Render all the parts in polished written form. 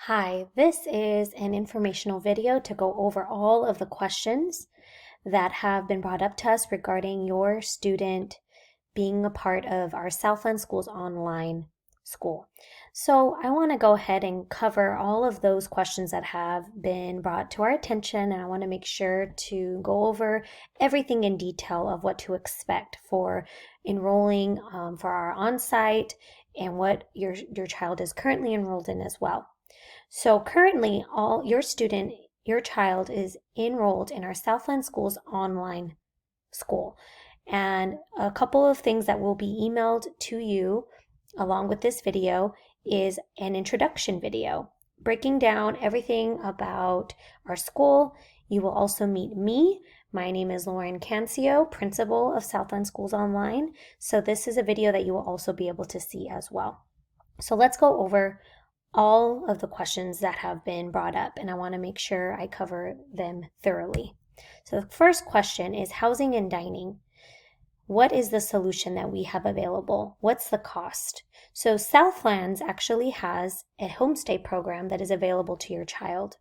Hi, this is an informational video to go over all of the questions that have been brought up to us regarding your student being a part of our Southland Schools online school. So I want to go ahead and cover all of those questions that have been brought to our attention, and I want to make sure to go over everything in detail of what to expect for enrolling for our on-site and what your child is currently enrolled in as well. So currently, your child is enrolled in our Southland Schools online school. And a couple of things that will be emailed to you along with this video is an introduction video breaking down everything about our school. You will also meet me. My name is Lauren Cancio, principal of Southland Schools Online. So this is a video that you will also be able to see as well. So let's go over all of the questions that have been brought up, and I want to make sure I cover them thoroughly. So the first question is housing and dining. What is the solution that we have available? What's the cost? So Southlands actually has a homestay program that is available to your child.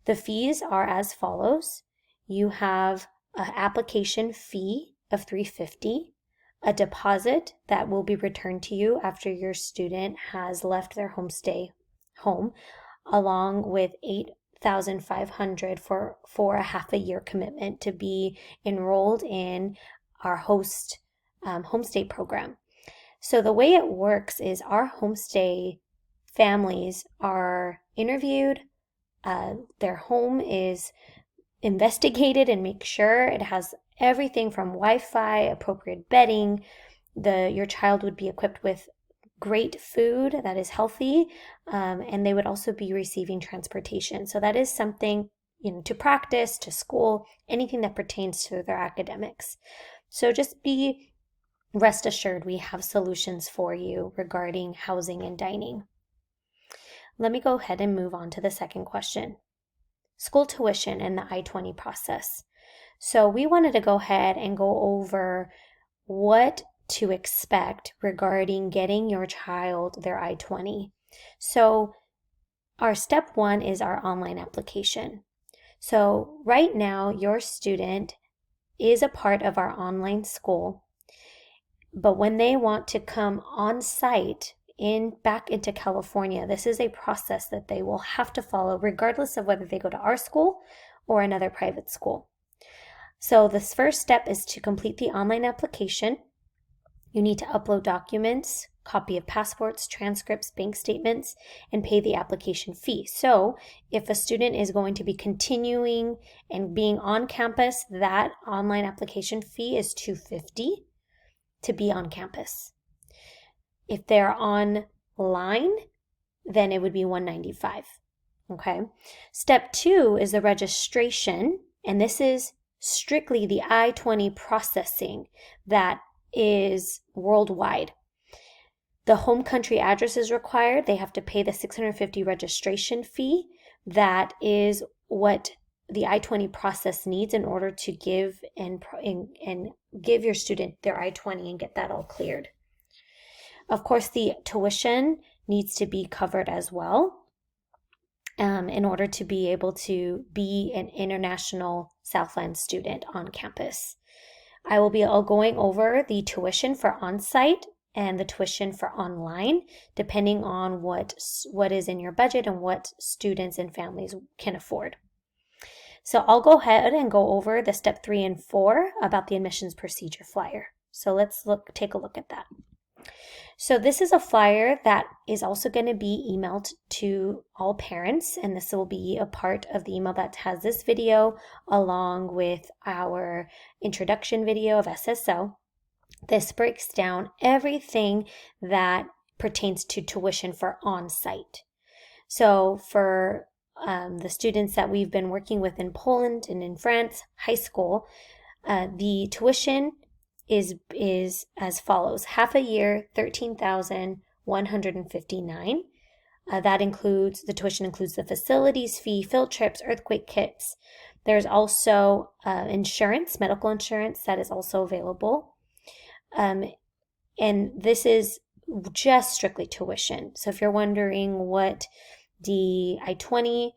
The fees are as follows. You have an application fee of $350, a deposit that will be returned to you after your student has left their homestay home, along with $8,500 for a half a year commitment to be enrolled in our homestay program. So the way it works is our homestay families are interviewed, their home is investigated and make sure it has everything from Wi-Fi, appropriate bedding. Your child would be equipped with great food that is healthy, and they would also be receiving transportation. So that is something, to practice, to school, anything that pertains to their academics. So just be rest assured we have solutions for you regarding housing and dining. Let me go ahead and move on to the second question. School tuition and the I-20 process. So we wanted to go ahead and go over what to expect regarding getting your child their I-20. So our step one is our online application. So right now, your student is a part of our online school, but when they want to come on site back into California, this is a process that they will have to follow regardless of whether they go to our school or another private school. So this first step is to complete the online application. You need to upload documents, copy of passports, transcripts, bank statements, and pay the application fee. So if a student is going to be continuing and being on campus, that online application fee is $250 to be on campus. If they're online, then it would be $195. Okay. Step two is the registration, and this is strictly the I-20 processing that is worldwide. The home country address is required. They have to pay the $650 registration fee. That is what the I-20 process needs in order to give and give your student their I-20 and get that all cleared. Of course, the tuition needs to be covered as well in order to be able to be an international Southland student on campus. I will be going over the tuition for on-site and the tuition for online, depending on what is in your budget and what students and families can afford. So I'll go ahead and go over the step 3 and 4 about the admissions procedure flyer. So let's take a look at that. So this is a flyer that is also going to be emailed to all parents, and this will be a part of the email that has this video along with our introduction video of SSO. This breaks down everything that pertains to tuition for on-site. So for the students that we've been working with in Poland and in France, high school, the tuition is as follows. Half a year, $13,159. That includes, the tuition includes the facilities fee, field trips, earthquake kits. There's also insurance, medical insurance that is also available. And this is just strictly tuition. So if you're wondering what the I-20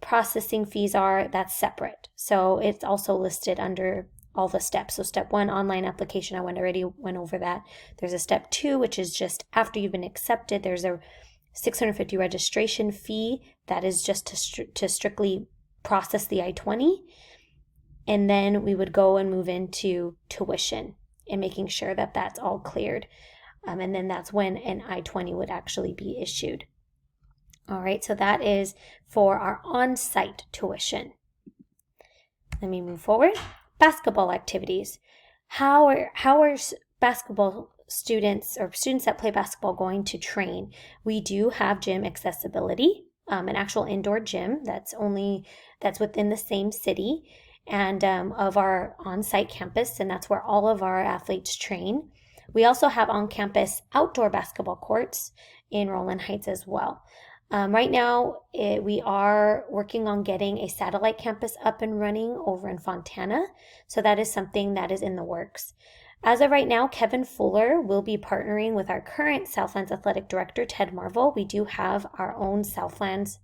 processing fees are, that's separate. So it's also listed under all the steps. So step 1, online application, I already went over that. There's a step 2, which is just after you've been accepted. There's a $650 registration fee that is just to strictly process the I-20. And then we would go and move into tuition and making sure that that's all cleared. And then that's when an I-20 would actually be issued. All right, so that is for our on-site tuition. Let me move forward. Basketball activities. How are basketball students or students that play basketball going to train? We do have gym accessibility, an actual indoor gym that's within the same city and of our on-site campus, and that's where all of our athletes train. We also have on-campus outdoor basketball courts in Rowland Heights as well. Right now, we are working on getting a satellite campus up and running over in Fontana. So that is something that is in the works. As of right now, Kevin Fuller will be partnering with our current Southlands Athletic Director, Ted Marvel. We do have our own Southlands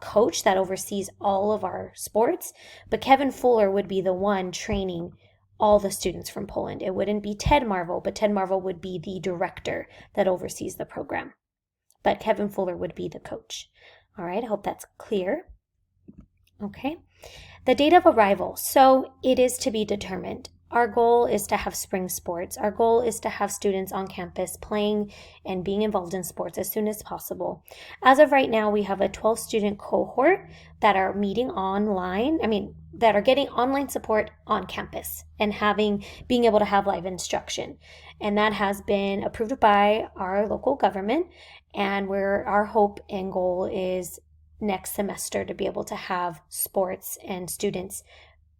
coach that oversees all of our sports, but Kevin Fuller would be the one training all the students from Poland. It wouldn't be Ted Marvel, but Ted Marvel would be the director that oversees the program. But Kevin Fuller would be the coach. All right, I hope that's clear. Okay, the date of arrival. So it is to be determined. Our goal is to have spring sports. Our goal is to have students on campus playing and being involved in sports as soon as possible. As of right now, we have a 12-student cohort that are meeting online. That are getting online support on campus and being able to have live instruction. And that has been approved by our local government. And our hope and goal is next semester to be able to have sports and students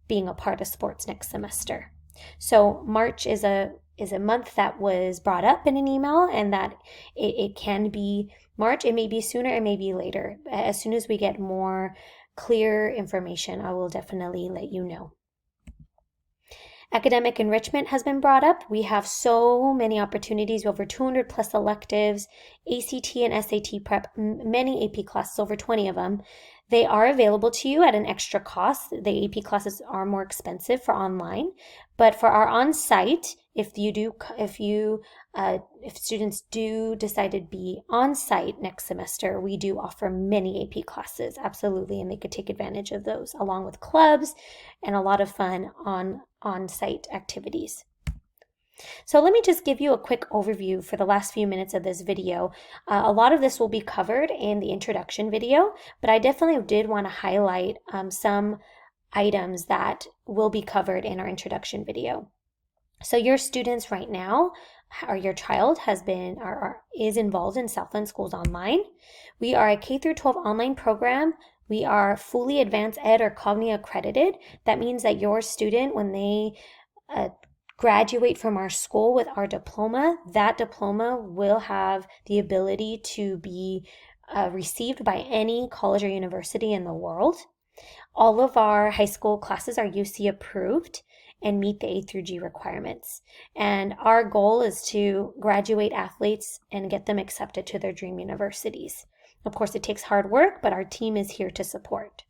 being a part of sports next semester. So March is a month that was brought up in an email, and that it can be March. It may be sooner, it may be later. As soon as we get more clear information, I will definitely let you know. Academic enrichment has been brought up. We have so many opportunities, over 200 plus electives, ACT and SAT prep, many AP classes, over 20 of them. They are available to you at an extra cost. The AP classes are more expensive for online, but for our on-site, if students do decide to be on-site next semester, we do offer many AP classes, absolutely, and they could take advantage of those, along with clubs and a lot of fun on-site activities. So let me just give you a quick overview for the last few minutes of this video. A lot of this will be covered in the introduction video, but I definitely did want to highlight some items that will be covered in our introduction video. So your students right now, or your child is involved in Southland Schools Online. We are a K-12 online program. We are fully advanced ed or Cognia accredited. That means that your student, when they graduate from our school with our diploma, that diploma will have the ability to be received by any college or university in the world. All of our high school classes are UC approved and meet the A through G requirements. And our goal is to graduate athletes and get them accepted to their dream universities. Of course, it takes hard work, but our team is here to support.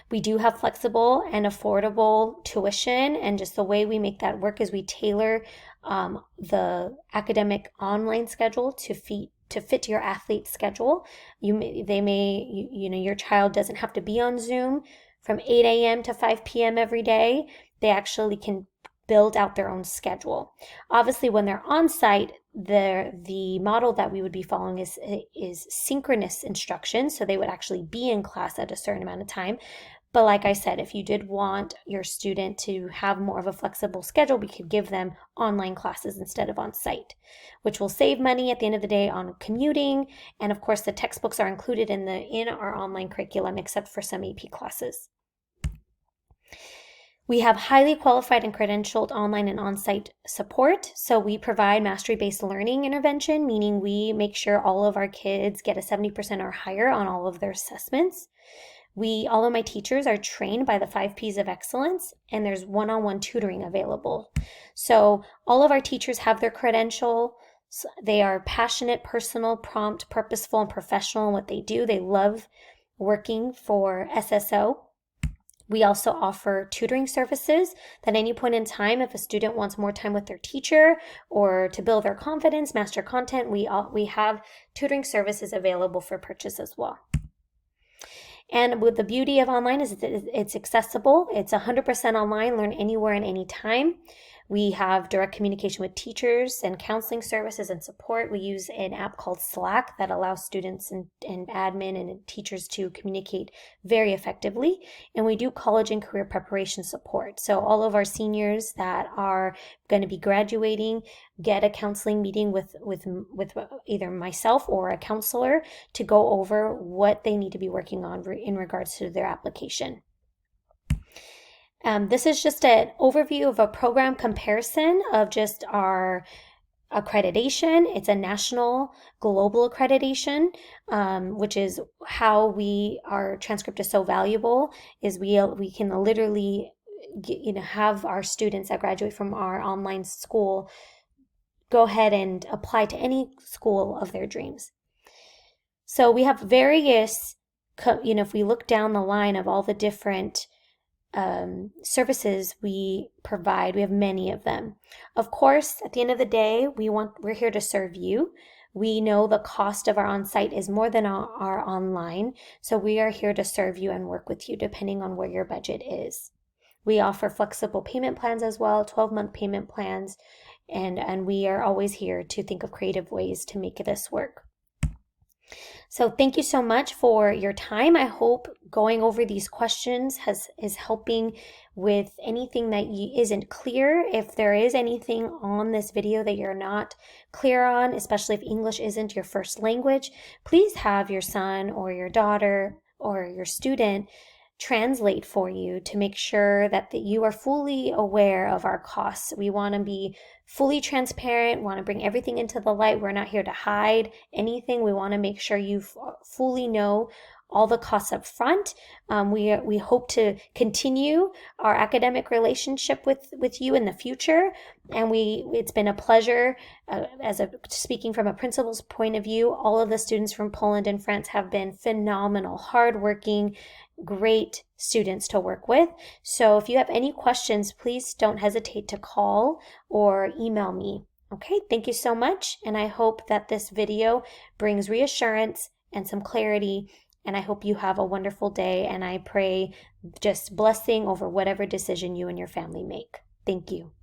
We do have flexible and affordable tuition, and just the way we make that work is we tailor the academic online schedule to fit your athlete's schedule. Your child doesn't have to be on Zoom from 8 a.m. to 5 p.m. every day. They actually can build out their own schedule. Obviously, when they're on site, the model that we would be following is synchronous instruction. So they would actually be in class at a certain amount of time. But like I said, if you did want your student to have more of a flexible schedule, we could give them online classes instead of on site, which will save money at the end of the day on commuting. And of course, the textbooks are included in our online curriculum, except for some AP classes. We have highly qualified and credentialed online and on-site support. So we provide mastery-based learning intervention, meaning we make sure all of our kids get a 70% or higher on all of their assessments. All of my teachers are trained by the 5 Ps of excellence, and there's one-on-one tutoring available. So all of our teachers have their credential. So they are passionate, personal, prompt, purposeful, and professional in what they do. They love working for SSO. We also offer tutoring services that at any point in time, if a student wants more time with their teacher or to build their confidence, master content, we have tutoring services available for purchase as well. And with the beauty of online is it's accessible. It's 100% online, learn anywhere and anytime. We have direct communication with teachers and counseling services and support. We use an app called Slack that allows students and admin and teachers to communicate very effectively. And we do college and career preparation support. So all of our seniors that are going to be graduating get a counseling meeting with either myself or a counselor to go over what they need to be working on in regards to their application. This is just an overview of a program comparison of just our accreditation. It's a national global accreditation, which is how our transcript is so valuable, is we can literally have our students that graduate from our online school go ahead and apply to any school of their dreams. So we have various, if we look down the line of all the different services we provide, we have many of them. Of course, at the end of the day, we're here to serve you. We know the cost of our on-site is more than our online, so we are here to serve you and work with you depending on where your budget is. We offer flexible payment plans as well, 12-month payment plans, and we are always here to think of creative ways to make this work. So thank you so much for your time. I hope going over these questions is helping with anything that isn't clear. If there is anything on this video that you're not clear on, especially if English isn't your first language, please have your son or your daughter or your student translate for you to make sure that you are fully aware of our costs. We want to be fully transparent, want to bring everything into the light. We're not here to hide anything. We want to make sure you fully know all the costs up front. We hope to continue our academic relationship with you in the future. And it's been a pleasure, speaking from a principal's point of view. All of the students from Poland and France have been phenomenal, hardworking, great students to work with. So if you have any questions, please don't hesitate to call or email me. Okay, thank you so much. And I hope that this video brings reassurance and some clarity. And I hope you have a wonderful day. And I pray just blessing over whatever decision you and your family make. Thank you.